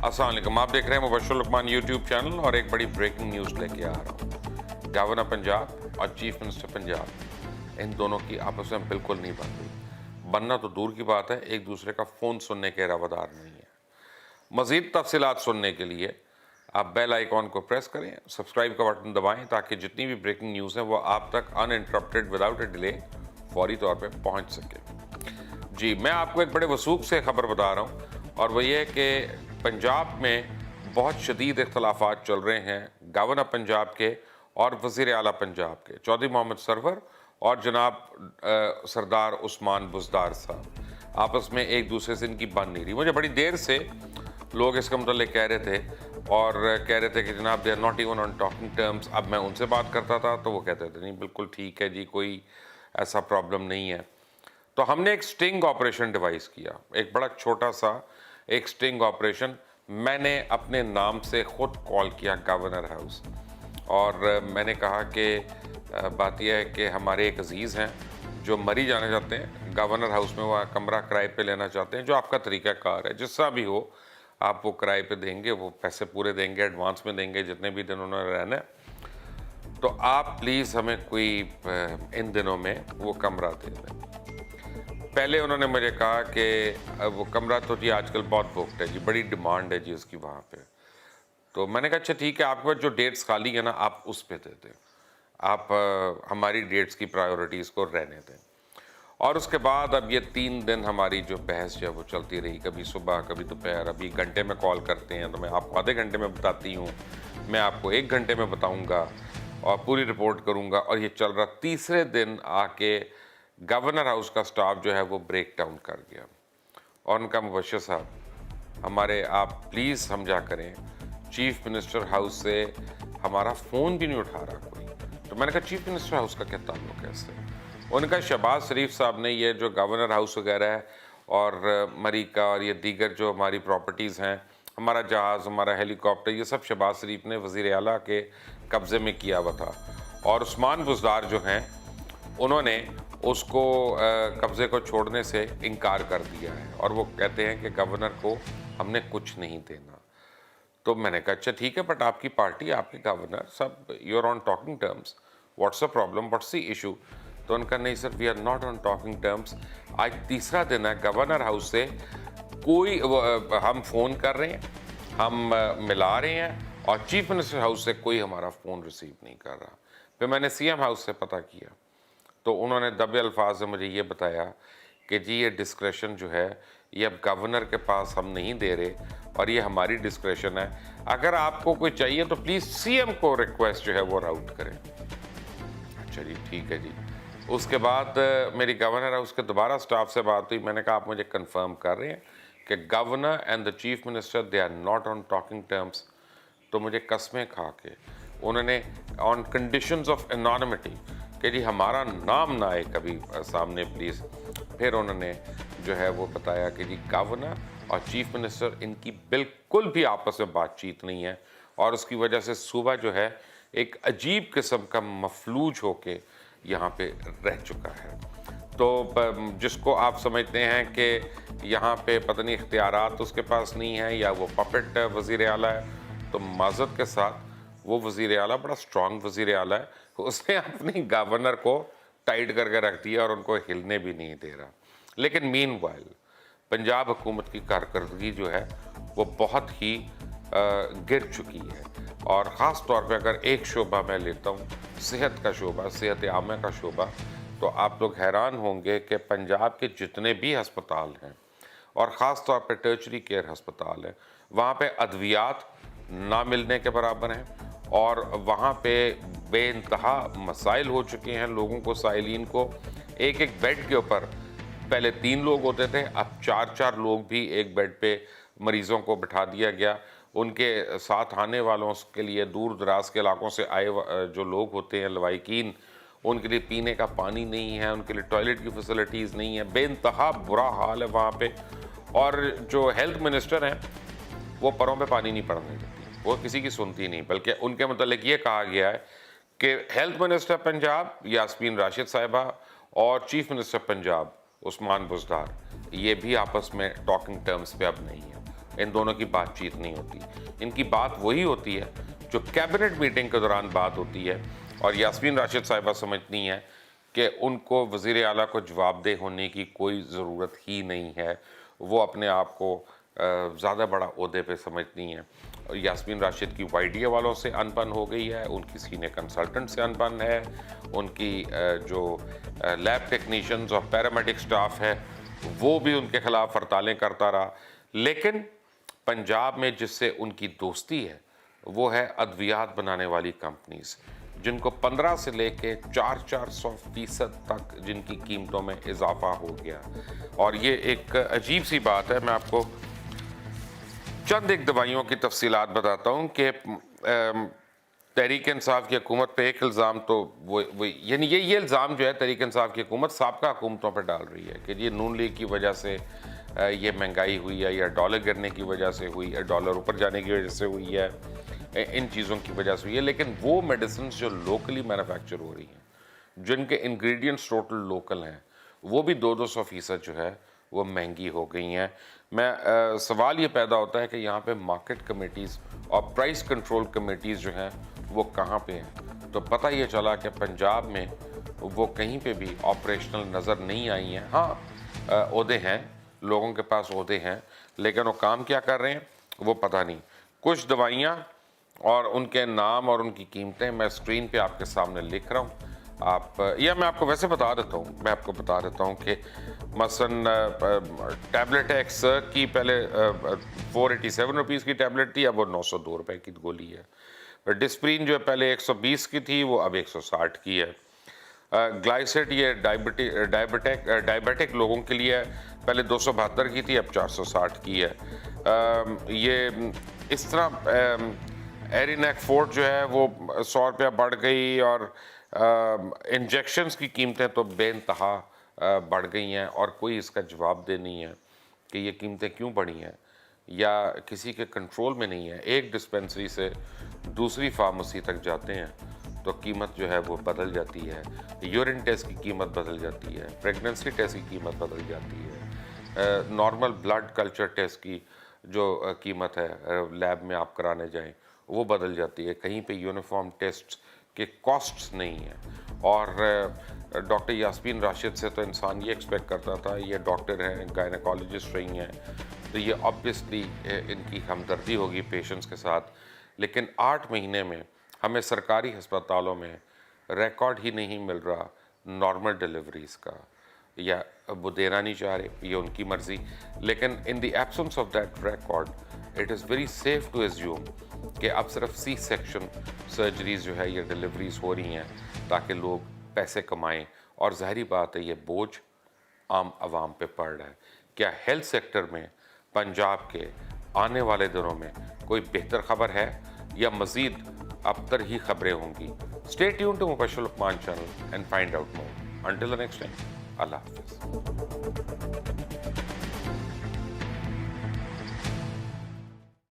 अस्सलाम वालेकुम, आप देख रहे हैं मुबश्शिर लुकमान यूट्यूब चैनल और एक बड़ी ब्रेकिंग न्यूज़ लेके आ रहा हूँ। गवर्नर पंजाब और चीफ मिनिस्टर पंजाब, इन दोनों की आपस में बिल्कुल नहीं बन रही। बनना तो दूर की बात है, एक दूसरे का फ़ोन सुनने के रवादार नहीं है। मज़ीद तफसीलात सुनने के लिए आप बेल आइकॉन को प्रेस करें, सब्सक्राइब का बटन दबाएं ताकि जितनी भी ब्रेकिंग न्यूज़ है वो आप तक अनइंटरप्टेड विदाउट ए डिले फौरी तौर पे पहुंच सके। जी, मैं आपको एक बड़े वसूख से खबर बता रहा हूँ और वो ये है कि पंजाब में बहुत शदीद इख्तलाफात चल रहे हैं गवर्नर पंजाब के और वज़ीर आला पंजाब के, चौधरी मोहम्मद सरवर और जनाब सरदार उस्मान बुज़दार साहब। आपस में एक दूसरे से इनकी बन नहीं रही। मुझे बड़ी देर से लोग इसका मतलब कह रहे थे और कह रहे थे कि जनाब they are not even on talking terms. अब मैं उनसे बात करता था तो वो कहते थे नहीं बिल्कुल ठीक है जी, कोई ऐसा प्रॉब्लम नहीं है। तो हमने एक स्टिंग ऑपरेशन डिवाइस किया, एक बड़ा छोटा सा एक स्टिंग ऑपरेशन। मैंने अपने नाम से ख़ुद कॉल किया गवर्नर हाउस और मैंने कहा कि बात यह है कि हमारे एक अजीज़ हैं जो मरी जाना चाहते हैं, गवर्नर हाउस में वो कमरा किराए पे लेना चाहते हैं। जो आपका तरीक़ाकार है, जिससा भी हो आप वो किराए पे देंगे, वो पैसे पूरे देंगे, एडवांस में देंगे जितने भी दिन उन्होंने रहना है। तो आप प्लीज़ हमें कोई इन दिनों में वो कमरा दे दें। पहले उन्होंने मुझे कहा कि वो कमरा तो जी आजकल बहुत बुकड है जी, बड़ी डिमांड है जी उसकी वहाँ पे। तो मैंने कहा अच्छा ठीक है, आपके पास जो डेट्स खाली है ना आप उस पे दे दें, आप हमारी डेट्स की प्रायोरिटीज़ को रहने दें। और उसके बाद अब ये 3 दिन हमारी जो बहस जो है वो चलती रही, कभी सुबह कभी दोपहर। अभी घंटे में कॉल करते हैं तो मैं आपको आधे घंटे में बताती हूँ, मैं आपको 1 घंटे में बताऊँगा और पूरी रिपोर्ट करूँगा। और ये चल रहा, तीसरे दिन आके गवर्नर हाउस का स्टाफ जो है वो ब्रेक डाउन कर गया और उनका मुबश्शिर साहब हमारे, आप प्लीज़ समझा करें, चीफ मिनिस्टर हाउस से हमारा फ़ोन भी नहीं उठा रहा कोई। तो मैंने कहा चीफ मिनिस्टर हाउस का क्या ताल्लुक है इससे? उनका शहबाज शरीफ साहब ने ये जो गवर्नर हाउस वगैरह है और मरीका और ये दीगर जो हमारी प्रॉपर्टीज़ हैं, हमारा जहाज़, हमारा हेलीकॉप्टर, ये सब शहबाज शरीफ ने वज़ीर आला के कब्ज़े में किया हुआ था। और उस्मान बुज़दार जो हैं उन्होंने उसको कब्ज़े को छोड़ने से इनकार कर दिया है और वो कहते हैं कि गवर्नर को हमने कुछ नहीं देना। तो मैंने कहा अच्छा ठीक है, बट आपकी पार्टी, आपके गवर्नर सब, you are on talking terms, what's the problem, what's the issue? तो उनका नहीं sir, we are not on talking terms. आज तीसरा दिन है, गवर्नर हाउस से कोई हम फ़ोन कर रहे हैं, हम मिला रहे हैं और चीफ मिनिस्टर हाउस से कोई हमारा फ़ोन रिसीव नहीं कर रहा। फिर मैंने सीएम हाउस से पता किया तो उन्होंने दबे अल्फाज में मुझे ये बताया कि जी ये डिस्क्रेशन जो है ये अब गवर्नर के पास हम नहीं दे रहे और ये हमारी डिस्क्रेशन है। अगर आपको कोई चाहिए तो प्लीज़ सीएम को रिक्वेस्ट जो है वो राउट करें। अच्छा जी ठीक है जी। उसके बाद मेरी गवर्नर हाउस के दोबारा स्टाफ से बात हुई। मैंने कहा आप मुझे कंफर्म कर रहे हैं कि governor and the chief minister they are not on talking terms? तो मुझे कसमें खा के उन्होंने ऑन कंडीशंस ऑफ एनोनिमिटी कि जी हमारा नाम ना आए कभी सामने प्लीज़। फिर उन्होंने जो है वो बताया कि जी गवर्नर और चीफ मिनिस्टर इनकी बिल्कुल भी आपस में बातचीत नहीं है और उसकी वजह से सुबह जो है एक अजीब किस्म का मफलूज होके यहाँ पे रह चुका है। तो जिसको आप समझते हैं कि यहाँ पे पता नहीं इख्तियारात उसके पास नहीं है या वो पपेट वज़ीर आला है, तो माज़रत के साथ वो वज़ीर आला बड़ा स्ट्रॉन्ग वज़ीर आला है, उसने अपनी गवर्नर को टाइट करके रख दिया और उनको हिलने भी नहीं दे रहा। लेकिन मीनवाइल पंजाब हुकूमत की कारकर्दगी जो है वो बहुत ही गिर चुकी है और ख़ास तौर पे अगर एक शोबा मैं लेता हूँ, सेहत का शोबा, सेहत आमा का शोबा, तो आप लोग हैरान होंगे कि पंजाब के जितने भी अस्पताल हैं और ख़ास तौर पे टर्शरी केयर अस्पताल हैं, वहाँ पे अद्वियात ना मिलने के बराबर हैं और वहाँ पे बेइंतहा मसाइल हो चुके हैं लोगों को, साइलिन को। एक एक बेड के ऊपर पहले 3 लोग होते थे, अब 4-4 लोग भी एक बेड पे मरीज़ों को बिठा दिया गया। उनके साथ आने वालों के लिए, दूर दराज के इलाकों से आए जो लोग होते हैं लवाहिकीन, उनके लिए पीने का पानी नहीं है, उनके लिए टॉयलेट की फैसिलिटीज़ नहीं है, बेइंतहा बुरा हाल है वहाँ पे। और जो हेल्थ मिनिस्टर हैं वो परों पे पानी नहीं पड़ने देती, वो किसी की सुनती नहीं, बल्कि उनके मतलब ये कहा गया है कि हेल्थ मिनिस्टर पंजाब यास्मीन राशिद साहिबा और चीफ मिनिस्टर पंजाब उस्मान बुज़दार, ये भी आपस में टॉकिंग टर्म्स पे अब नहीं है। ان دونوں کی بات چیت نہیں ہوتی. ان کی بات وہی ہوتی ہے جو کیبنٹ میٹنگ کے دوران بات ہوتی ہے, اور یاسمین راشد صاحبہ سمجھتی ہیں کہ ان کو وزیر اعلیٰ کو جواب دہ ہونے کی کوئی ضرورت ہی نہیں ہے. وہ اپنے آپ کو زیادہ بڑا عہدے پہ سمجھتی ہیں. یاسمین راشد کی وائیڈیا والوں سے ان بن ہو گئی ہے, ان کی سینئر کنسلٹنٹ سے ان بن ہے, ان کی جو لیب ٹیکنیشینز اور پیرامیڈک سٹاف ہے وہ بھی ان کے خلاف ہڑتالیں کرتا رہا. لیکن پنجاب میں جس سے ان کی دوستی ہے وہ ہے ادویات بنانے والی کمپنیز, جن کو 15 سے لے کے 400% تک جن کی قیمتوں میں اضافہ ہو گیا. اور یہ ایک عجیب سی بات ہے. میں آپ کو چند ایک دوائیوں کی تفصیلات بتاتا ہوں کہ تحریک انصاف کی حکومت پہ ایک الزام تو یعنی یہ الزام جو ہے تحریک انصاف کی حکومت سابقہ حکومتوں پہ ڈال رہی ہے کہ یہ نون لیگ کی وجہ سے یہ مہنگائی ہوئی ہے, یا ڈالر گرنے کی وجہ سے ہوئی ہے, ڈالر اوپر جانے کی وجہ سے ہوئی ہے, ان چیزوں کی وجہ سے ہوئی ہے. لیکن وہ میڈیسنز جو لوکلی مینوفیکچر ہو رہی ہیں, جن کے انگریڈینٹس ٹوٹل لوکل ہیں, وہ بھی 200% جو ہے وہ مہنگی ہو گئی ہیں. سوال یہ پیدا ہوتا ہے کہ یہاں پہ مارکیٹ کمیٹیز اور پرائس کنٹرول کمیٹیز جو ہیں وہ کہاں پہ ہیں. تو پتہ یہ چلا کہ پنجاب میں وہ کہیں پہ بھی آپریشنل نظر نہیں آئی ہیں. ہاں عہدے ہیں, لوگوں کے پاس عہدے ہیں, لیکن وہ کام کیا کر رہے ہیں وہ پتہ نہیں. کچھ دوائیاں اور ان کے نام اور ان کی قیمتیں میں اسکرین پہ آپ کے سامنے لکھ رہا ہوں. میں آپ کو ویسے بتا دیتا ہوں کہ مثلاً ٹیبلٹ ہے ایکس کی, پہلے 487 روپیز کی ٹیبلٹ تھی, اب وہ 902 روپے کی گولی ہے. ڈسپرین جو ہے پہلے 120 کی تھی, وہ اب 160 کی ہے. گلائسیٹ یہ ڈائبیٹک لوگوں کے لیے پہلے 272 کی تھی, اب 460 کی ہے. یہ اس طرح ایرینیک فورٹ جو ہے وہ 100 روپیہ بڑھ گئی, اور انجیکشنز کی قیمتیں تو بے انتہا بڑھ گئی ہیں, اور کوئی اس کا جواب دہ نہیں ہے کہ یہ قیمتیں کیوں بڑھی ہیں, یا کسی کے کنٹرول میں نہیں ہے. ایک ڈسپینسری سے دوسری فارمیسی تک جاتے ہیں تو قیمت جو ہے وہ بدل جاتی ہے. یورین ٹیسٹ کی قیمت بدل جاتی ہے, پریگننسی ٹیسٹ کی قیمت بدل جاتی ہے, نارمل بلڈ کلچر ٹیسٹ کی جو قیمت ہے لیب میں آپ کرانے جائیں وہ بدل جاتی ہے. کہیں پہ یونیفارم ٹیسٹ کے کاسٹس نہیں ہیں. اور ڈاکٹر یاسمین راشد سے تو انسان یہ ایکسپیکٹ کرتا تھا, یہ ڈاکٹر ہیں, گائنیکالوجسٹ رہی ہیں, تو یہ آبویسلی ان کی ہمدردی ہوگی پیشنٹس کے ساتھ. لیکن 8 مہینے میں ہمیں سرکاری ہسپتالوں میں ریکارڈ ہی نہیں مل رہا نارمل ڈیلیوریز کا, یا وہ دینا نہیں چاہ رہے, یہ ان کی مرضی. لیکن in the absence of that record it is very safe to assume کہ اب صرف سی سیکشن سرجریز جو ہے یہ ڈیلیوریز ہو رہی ہیں تاکہ لوگ پیسے کمائیں. اور ظاہری بات ہے یہ بوجھ عام عوام پہ پڑ رہا ہے. کیا ہیلتھ سیکٹر میں پنجاب کے آنے والے دنوں میں کوئی بہتر خبر ہے, یا مزید ابتر ہی خبریں ہوں گی؟ Stay tune to Mubashir Luqman channel and find out more. Until the next time, اللہ حافظ.